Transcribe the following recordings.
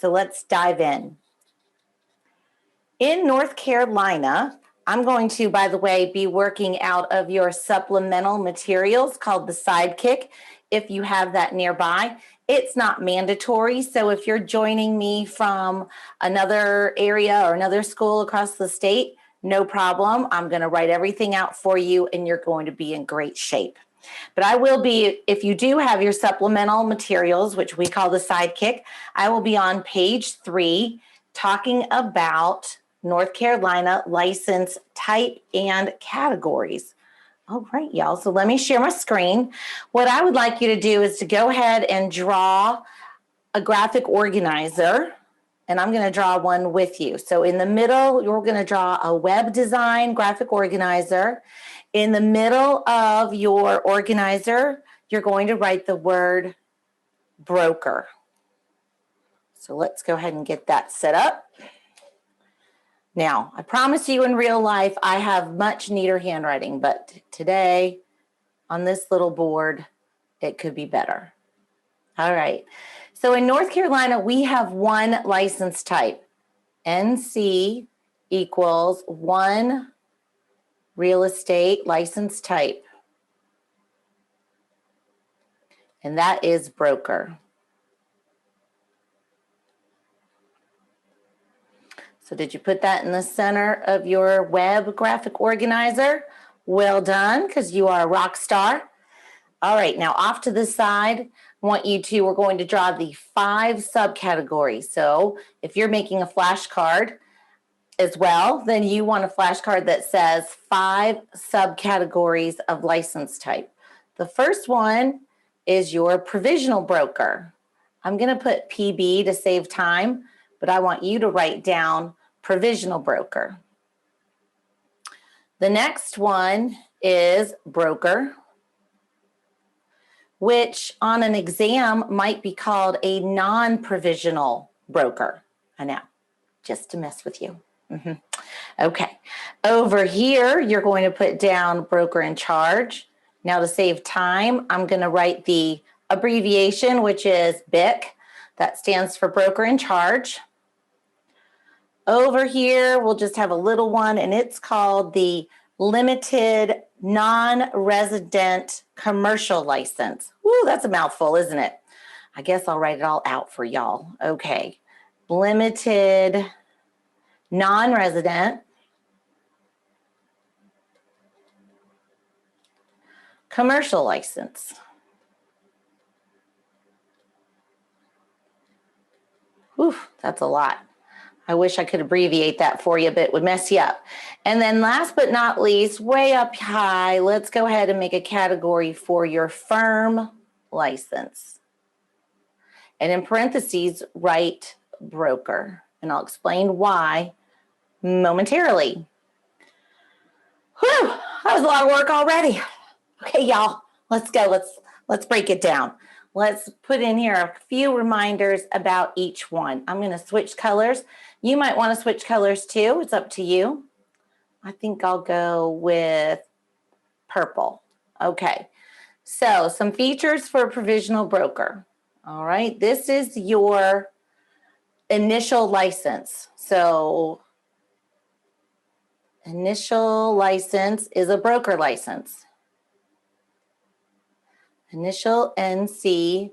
So let's dive in. In North Carolina, I'm going to, by the way, be working out of your supplemental materials called the Sidekick, if you have that nearby. It's not mandatory, so if you're joining me from another area or another school across the state, no problem. I'm going to write everything out for you, and you're going to be in great shape. But I will be, if you do have your supplemental materials, which we call the Sidekick, I will be on page 3 talking about North Carolina license type and categories. All right, y'all. So let me share my screen. What I would like you to do is to go ahead and draw a graphic organizer, and I'm going to draw one with you. So in the middle, you're going to draw a web design graphic organizer. In the middle of your organizer, you're going to write the word broker. So let's go ahead and get that set up. Now, I promise you in real life, I have much neater handwriting, but today on this little board, it could be better. All right. So in North Carolina, we have one license type. NC equals one real estate license type. And that is broker. So did you put that in the center of your web graphic organizer? Well done, because you are a rock star. All right, now off to the side, we're going to draw the 5 subcategories. So if you're making a flashcard as well, then you want a flashcard that says 5 subcategories of license type. The first one is your provisional broker. I'm going to put PB to save time, but I want you to write down provisional broker. The next one is broker, which on an exam might be called a non-provisional broker. I know, just to mess with you. Okay, over here, you're going to put down broker in charge. Now to save time, I'm going to write the abbreviation, which is BIC. That stands for broker in charge. Over here, we'll just have a little one, and it's called the limited non-resident commercial license. Woo, that's a mouthful, isn't it? I guess I'll write it all out for y'all. Okay, limited non-resident commercial license. Whew, that's a lot. I wish I could abbreviate that for you, but it would mess you up. And then last but not least, way up high, let's go ahead and make a category for your firm license. And in parentheses, write broker. And I'll explain why momentarily. Whew, that was a lot of work already. Okay, y'all, let's go. Let's break it down. Let's put in here a few reminders about each one. I'm going to switch colors. You might want to switch colors too. It's up to you. I think I'll go with purple. Okay, so some features for a provisional broker. All right, this is your initial license. So initial license is a broker license. Initial NC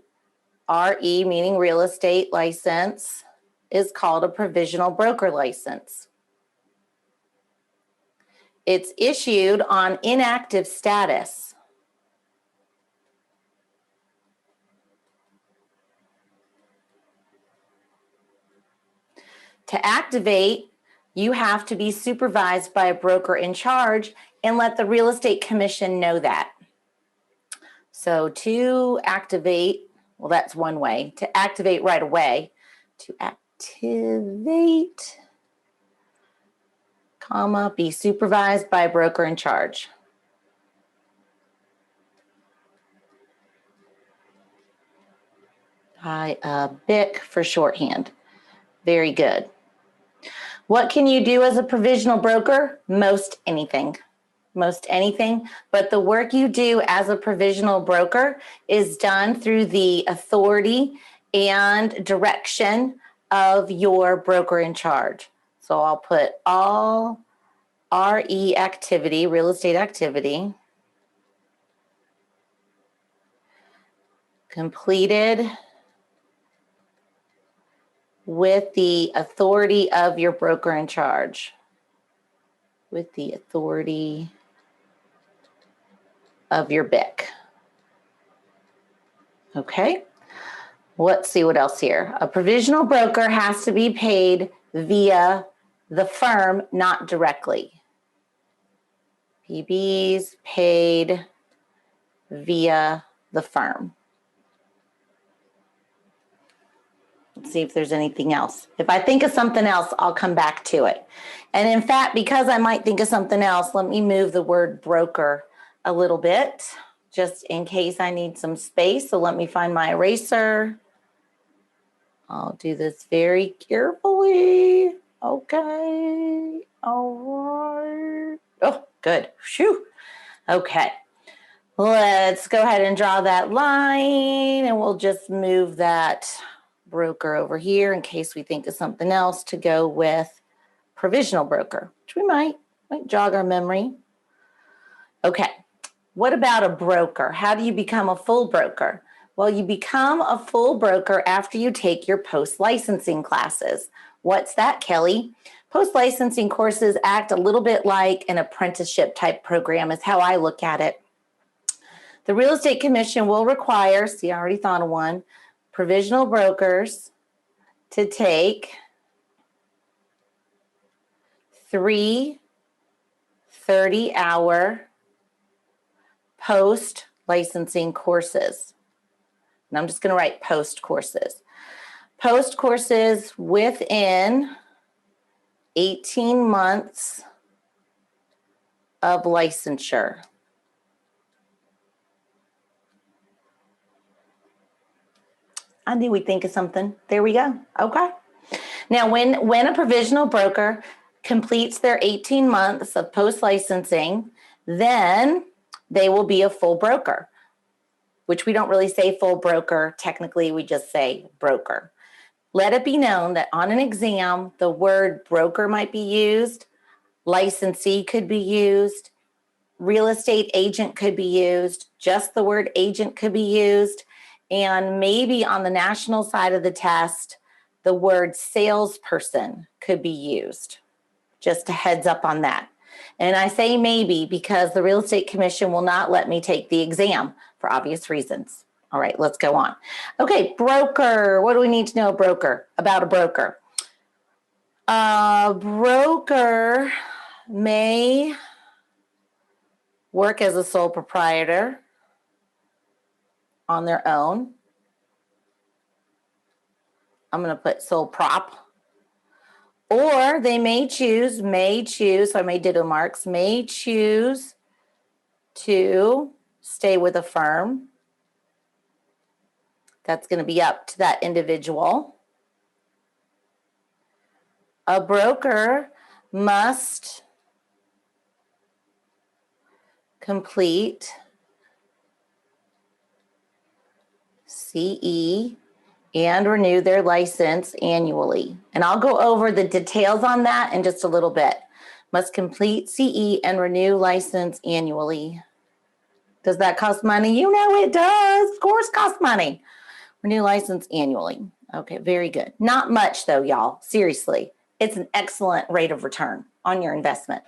RE, meaning real estate license, is called a provisional broker license. It's issued on inactive status. To activate, you have to be supervised by a broker in charge and let the real estate commission know that. So to activate, well, that's one way. To activate right away, to activate, comma, be supervised by a broker in charge. BIC for shorthand. Very good. What can you do as a provisional broker? Most anything. Most anything, but the work you do as a provisional broker is done through the authority and direction of your broker in charge. So I'll put all RE activity, real estate activity, completed with the authority of your broker in charge. With the authority of your BIC. Okay. Let's see what else here. A provisional broker has to be paid via the firm, not directly. PBs paid via the firm. Let's see if there's anything else. If I think of something else, I'll come back to it. And in fact, because I might think of something else, let me move the word broker a little bit, just in case I need some space. So let me find my eraser. I'll do this very carefully. Okay. All right. Oh, good. Phew. Okay. Let's go ahead and draw that line, and we'll just move that broker over here in case we think of something else to go with provisional broker, which we might jog our memory. Okay. What about a broker? How do you become a full broker? Well, you become a full broker after you take your post-licensing classes. What's that, Kelly? Post-licensing courses act a little bit like an apprenticeship type program is how I look at it. The Real Estate Commission will require, see, I already thought of one, provisional brokers to take 3 30-hour post-licensing courses. And I'm just going to write post courses. Post courses within 18 months of licensure. I knew we'd think of something. There we go. Okay. Now, when a provisional broker completes their 18 months of post-licensing, then they will be a full broker, which we don't really say full broker. Technically, we just say broker. Let it be known that on an exam, the word broker might be used, licensee could be used, real estate agent could be used, just the word agent could be used, and maybe on the national side of the test, the word salesperson could be used. Just a heads up on that. And I say maybe because the Real Estate Commission will not let me take the exam for obvious reasons. All right, let's go on. Okay, broker. What do we need to know about a broker? A broker may work as a sole proprietor on their own. I'm going to put sole prop. Or they may choose, so I made ditto marks, may choose to stay with a firm. That's going to be up to that individual. A broker must complete CE and renew their license annually. And I'll go over the details on that in just a little bit. Must complete CE and renew license annually. Does that cost money? You know it does. Of course, costs money. Renew license annually. Okay, very good. Not much though, y'all. Seriously, it's an excellent rate of return on your investment,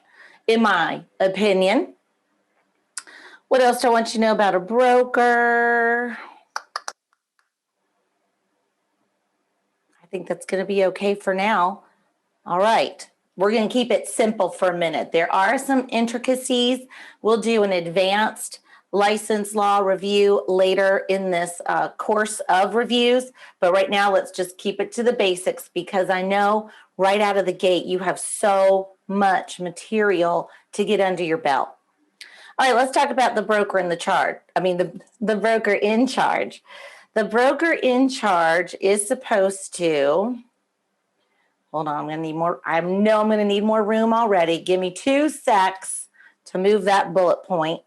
in my opinion. What else do I want you to know about a broker? I think that's going to be okay for now. All right. We're going to keep it simple for a minute. There are some intricacies. We'll do an advanced license law review later in this course of reviews. But right now, let's just keep it to the basics because I know right out of the gate, you have so much material to get under your belt. All right, let's talk about the broker in the chart. The broker in charge. The broker in charge is supposed to, hold on, I'm going to need more. I know I'm going to need more room already. Give me 2 secs to move that bullet point.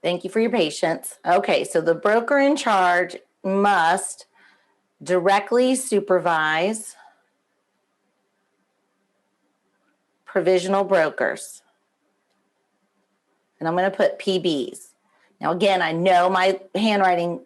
Thank you for your patience. Okay, so the broker in charge must directly supervise provisional brokers. And I'm going to put PBs. Now, again, I know my handwriting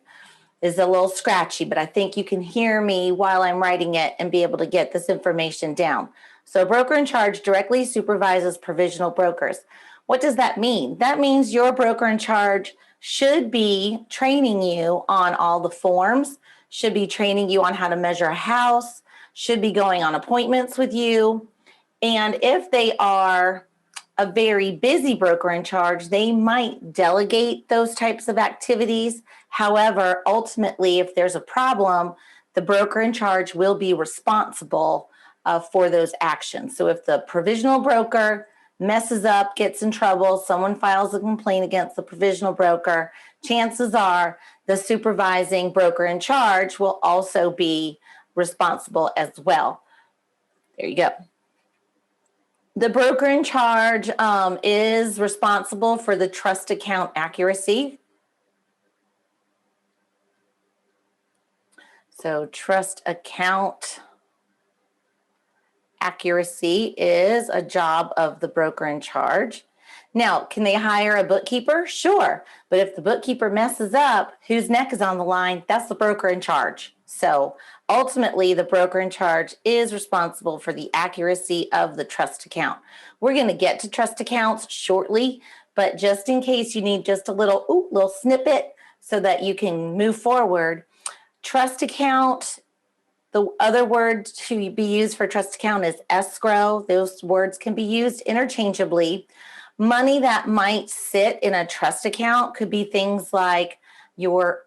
is a little scratchy, but I think you can hear me while I'm writing it and be able to get this information down. So, broker in charge directly supervises provisional brokers. What does that mean? That means your broker in charge should be training you on all the forms, should be training you on how to measure a house, should be going on appointments with you. And if they are a very busy broker in charge, they might delegate those types of activities. However, ultimately, if there's a problem, the broker in charge will be responsible for those actions. So if the provisional broker messes up, gets in trouble, someone files a complaint against the provisional broker, chances are the supervising broker in charge will also be responsible as well. There you go. The broker in charge is responsible for the trust account accuracy. So trust account accuracy is a job of the broker in charge. Now, can they hire a bookkeeper? Sure. But if the bookkeeper messes up, whose neck is on the line? That's the broker in charge. So ultimately, the broker in charge is responsible for the accuracy of the trust account. We're going to get to trust accounts shortly, but just in case you need just a little snippet so that you can move forward, trust account, the other word to be used for trust account is escrow. Those words can be used interchangeably. Money that might sit in a trust account could be things like your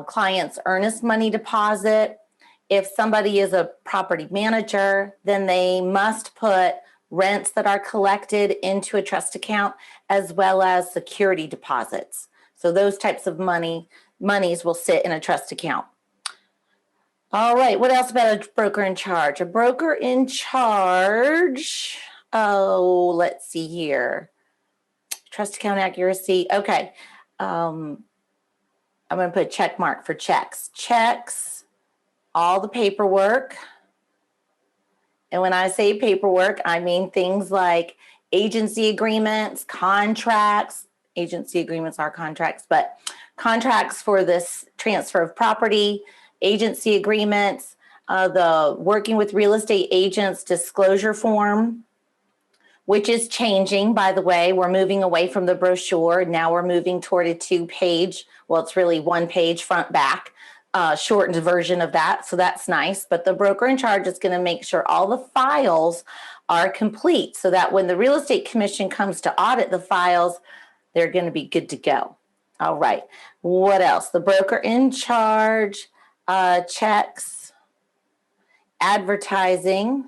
client's earnest money deposit. If somebody is a property manager, then they must put rents that are collected into a trust account as well as security deposits. So those types of monies will sit in a trust account. All right, what else about a broker in charge? A broker in charge, let's see here. Trust account accuracy. Okay. I'm going to put a check mark for checks. Checks, all the paperwork. And when I say paperwork, I mean things like agency agreements, contracts. Agency agreements are contracts, but contracts for this transfer of property, agency agreements, the working with real estate agents disclosure form, which is changing, by the way. We're moving away from the brochure. Now we're moving toward a 2-page, well, it's really 1-page front back, shortened version of that. So that's nice. But the broker in charge is going to make sure all the files are complete so that when the real estate commission comes to audit the files, they're going to be good to go. All right. What else? The broker in charge checks advertising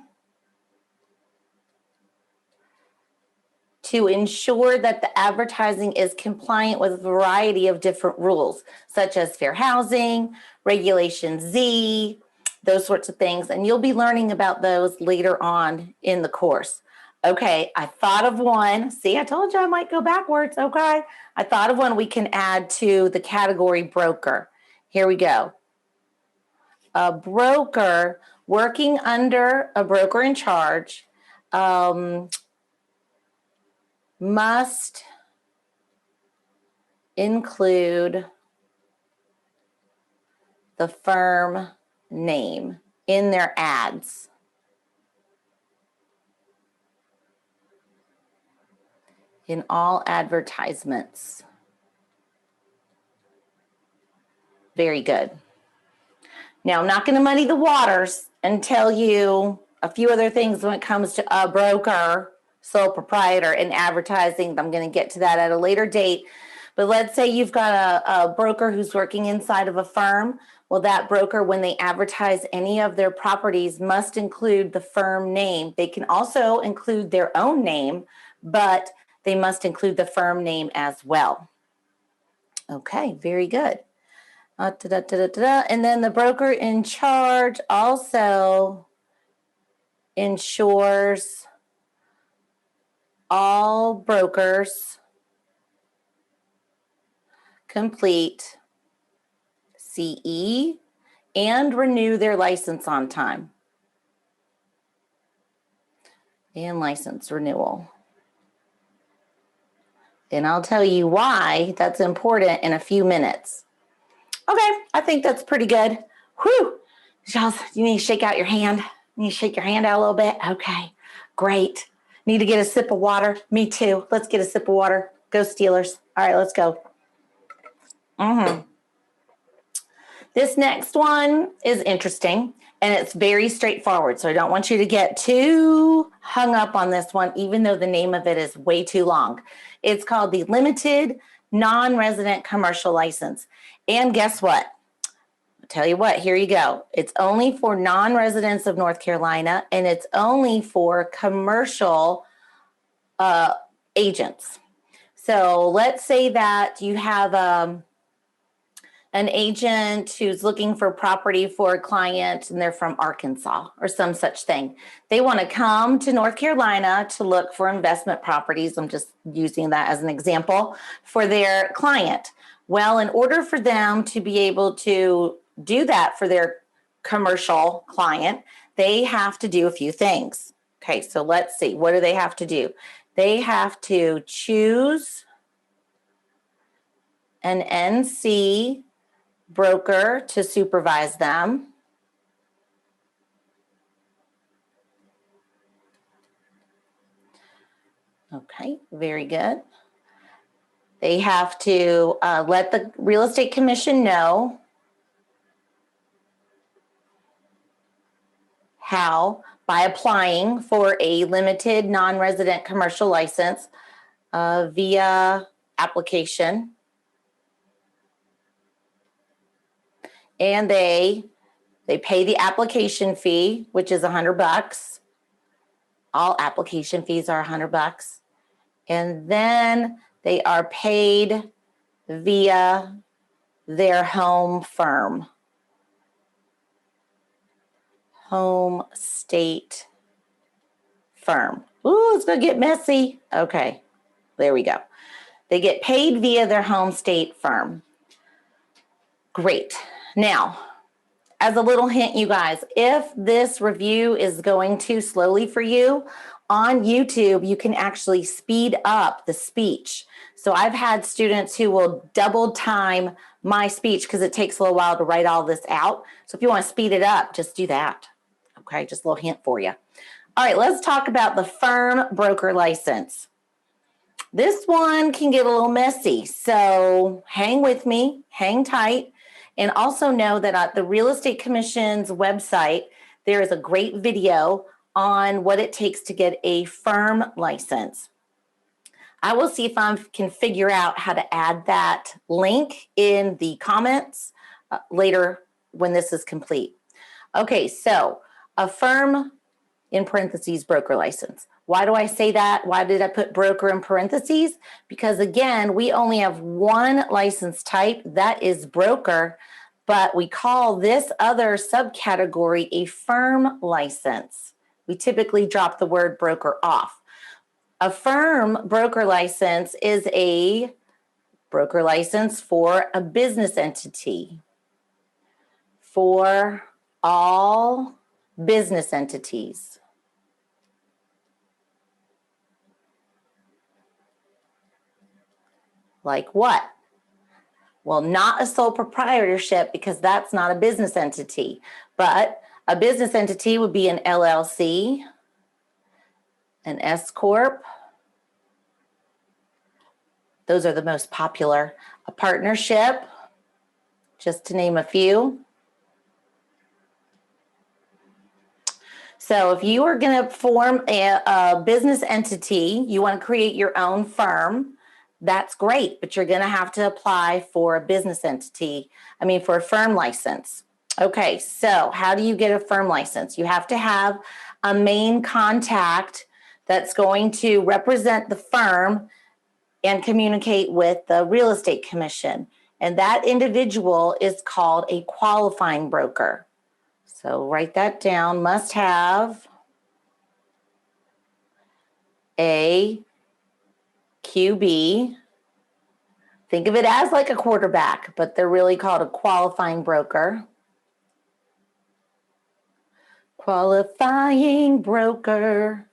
to ensure that the advertising is compliant with a variety of different rules, such as fair housing, Regulation Z, those sorts of things. And you'll be learning about those later on in the course. Okay, I thought of one. See, I told you I might go backwards. Okay, I thought of one we can add to the category broker. Here we go. A broker working under a broker in charge must include the firm name in their ads. In all advertisements. Very good. Now, I'm not going to muddy the waters and tell you a few other things when it comes to a broker, sole proprietor, and advertising. I'm going to get to that at a later date. But let's say you've got a broker who's working inside of a firm. Well, that broker, when they advertise any of their properties, must include the firm name. They can also include their own name, but they must include the firm name as well. Okay, very good. And then the broker in charge also ensures all brokers complete CE and renew their license on time. And license renewal. And I'll tell you why that's important in a few minutes. Okay, I think that's pretty good. Whew. Charles, you need to shake out your hand. You need to shake your hand out a little bit. Okay, great. Need to get a sip of water. Me too. Let's get a sip of water. Go Steelers. All right, let's go. This next one is interesting, and it's very straightforward. So I don't want you to get too hung up on this one, even though the name of it is way too long. It's called the Limited Non-Resident Commercial License. And guess what? I'll tell you what, here you go. It's only for non-residents of North Carolina, and it's only for commercial agents. So let's say that you have an agent who's looking for property for a client and they're from Arkansas or some such thing. They want to come to North Carolina to look for investment properties. I'm just using that as an example for their client. Well, in order for them to be able to do that for their commercial client, they have to do a few things. Okay, so let's see. What do they have to do? They have to choose an NC broker to supervise them. Okay, very good. They have to let the real estate commission know how by applying for a limited non-resident commercial license via application. And they pay the application fee, which is $100. All application fees are $100. And then they are paid via their home firm, home state firm. Ooh, it's going to get messy. Okay, there we go. They get paid via their home state firm. Great. Now, as a little hint, you guys, if this review is going too slowly for you, on YouTube, you can actually speed up the speech. So I've had students who will double time my speech because it takes a little while to write all this out. So if you want to speed it up, just do that. Okay, just a little hint for you. All right, let's talk about the firm broker license. This one can get a little messy, so hang with me, hang tight. And also know that at the Real Estate Commission's website, there is a great video on what it takes to get a firm license. I will see if I can figure out how to add that link in the comments later when this is complete. Okay, so a firm, in parentheses, broker license. Why do I say that? Why did I put broker in parentheses? Because again, we only have one license type, that is broker, but we call this other subcategory a firm license. We typically drop the word broker off. A firm broker license is a broker license for a business entity, for all business entities. Like what? Well, not a sole proprietorship because that's not a business entity, but a business entity would be an LLC, an S Corp. Those are the most popular. A partnership, just to name a few. So if you are going to form a business entity, you want to create your own firm, that's great, but you're going to have to apply for a business entity, for a firm license. Okay, so how do you get a firm license? You have to have a main contact that's going to represent the firm and communicate with the real estate commission. And that individual is called a qualifying broker. So write that down, must have a QB. Think of it as like a quarterback, but they're really called a qualifying broker. Qualifying broker.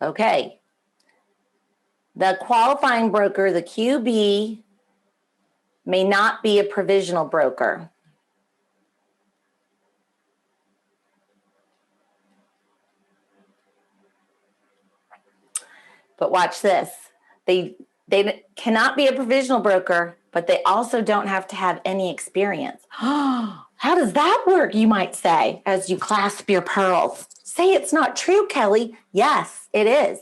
Okay. The qualifying broker, the QB, may not be a provisional broker. But watch this. They cannot be a provisional broker, but they also don't have to have any experience. How does that work, you might say, as you clasp your pearls? Say it's not true, Kelly. Yes, it is.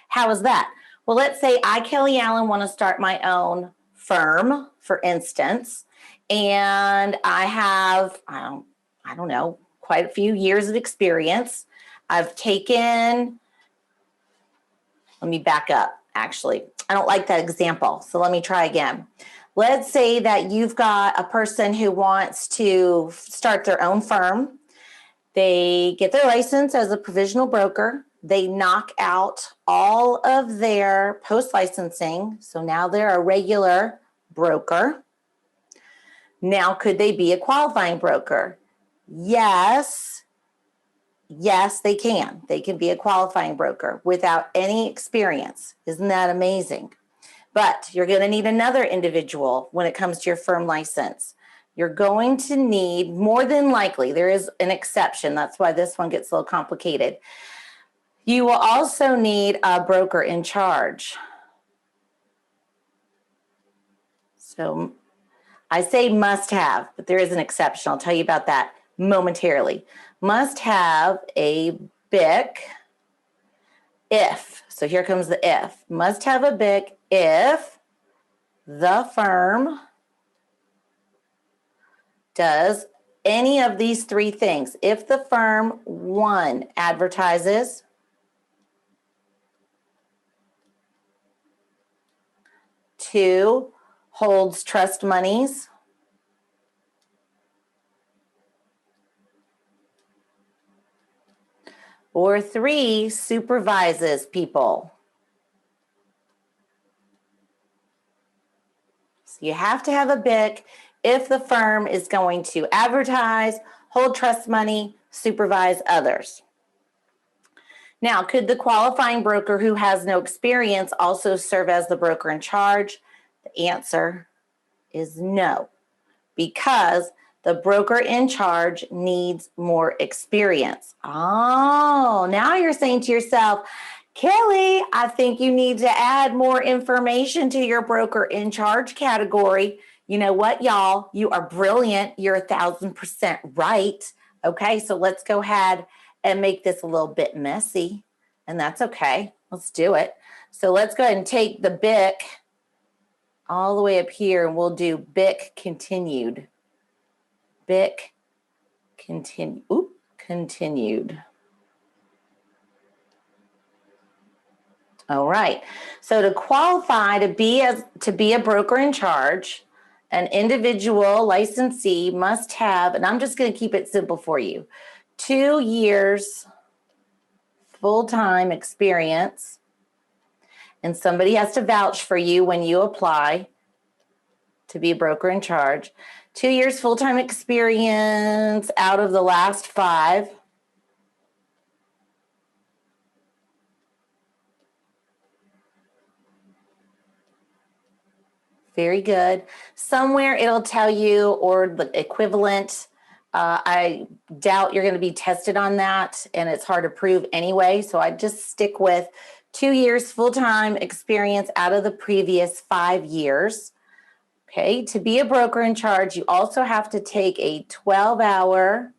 How is that? Well, let's say I, Kelly Allen, want to start my own firm, for instance, and I have, I don't know, quite a few years of experience. I've taken, let me back up, actually. I don't like that example, so let me try again. Let's say that you've got a person who wants to start their own firm. They get their license as a provisional broker. They knock out all of their post-licensing, so now they're a regular broker. Now, could they be a qualifying broker? Yes. Yes, they can. They can be a qualifying broker without any experience. Isn't that amazing? But you're going to need another individual when it comes to your firm license. You're going to need, more than likely, there is an exception. That's why this one gets a little complicated. You will also need a broker in charge. So I say must have, but there is an exception. I'll tell you about that momentarily. Must have a BIC if, so here comes the if. Must have a BIC if the firm does any of these three things. If the firm, 1, advertises, 2, holds trust monies, or 3, supervises people. So you have to have a BIC if the firm is going to advertise, hold trust money, supervise others. Now, could the qualifying broker who has no experience also serve as the broker in charge? The answer is no, because the broker in charge needs more experience. Oh, now you're saying to yourself, Kelly, I think you need to add more information to your broker in charge category. You know what, y'all? You are brilliant. You're 1,000% right. Okay, so let's go ahead and make this a little bit messy, and that's okay. Let's do it. So let's go ahead and take the BIC all the way up here, and we'll do BIC continued. BIC continue. Oop, continued. All right. So to qualify to be a broker in charge, an individual licensee must have, and I'm just going to keep it simple for you, 2 years full-time experience, and somebody has to vouch for you when you apply to be a broker in charge. 2 years full-time experience out of the last 5. Very good. Somewhere it'll tell you, or the equivalent. I doubt you're going to be tested on that, and it's hard to prove anyway. So I just stick with 2 years full-time experience out of the previous 5 years. Okay, to be a broker in charge, you also have to take a 12-hour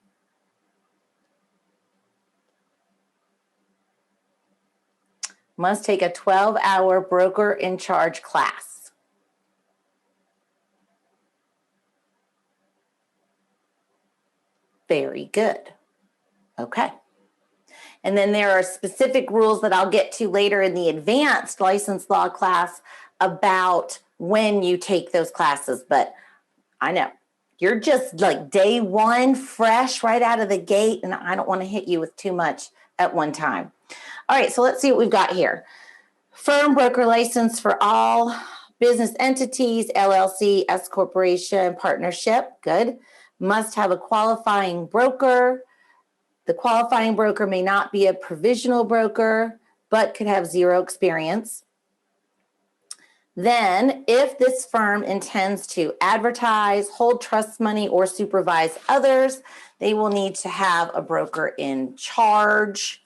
must take a 12-hour broker in charge class. Very good. Okay. And then there are specific rules that I'll get to later in the advanced license law class about when you take those classes. But I know you're just like day one, fresh right out of the gate, and I don't want to hit you with too much at one time. All right, so let's see what we've got here. Firm broker license for all business entities, LLC, S corporation, partnership. Good. must have a qualifying broker. The qualifying broker may not be a provisional broker, but could have zero experience. Then, if this firm intends to advertise, hold trust money, or supervise others, they will need to have a broker in charge.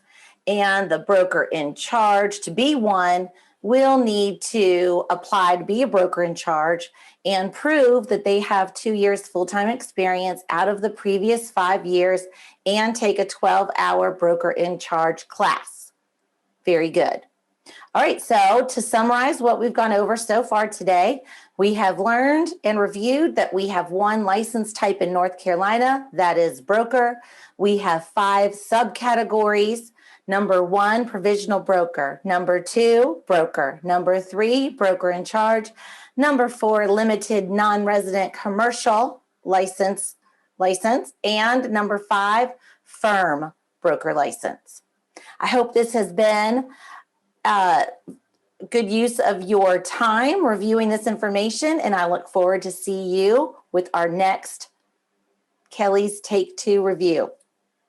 And the broker in charge, to be one, will need to apply to be a broker in charge and prove that they have 2 years full-time experience out of the previous 5 years and take a 12-hour broker in charge class. Very good. All right, so to summarize what we've gone over so far today, we have learned and reviewed that we have one license type in North Carolina, that is broker. We have 5 subcategories. Number 1, provisional broker. Number 2, broker. Number 3, broker in charge. Number 4, limited non-resident commercial license. And number 5, firm broker license. I hope this has been good use of your time reviewing this information, and I look forward to see you with our next Kelly's Take 2 review.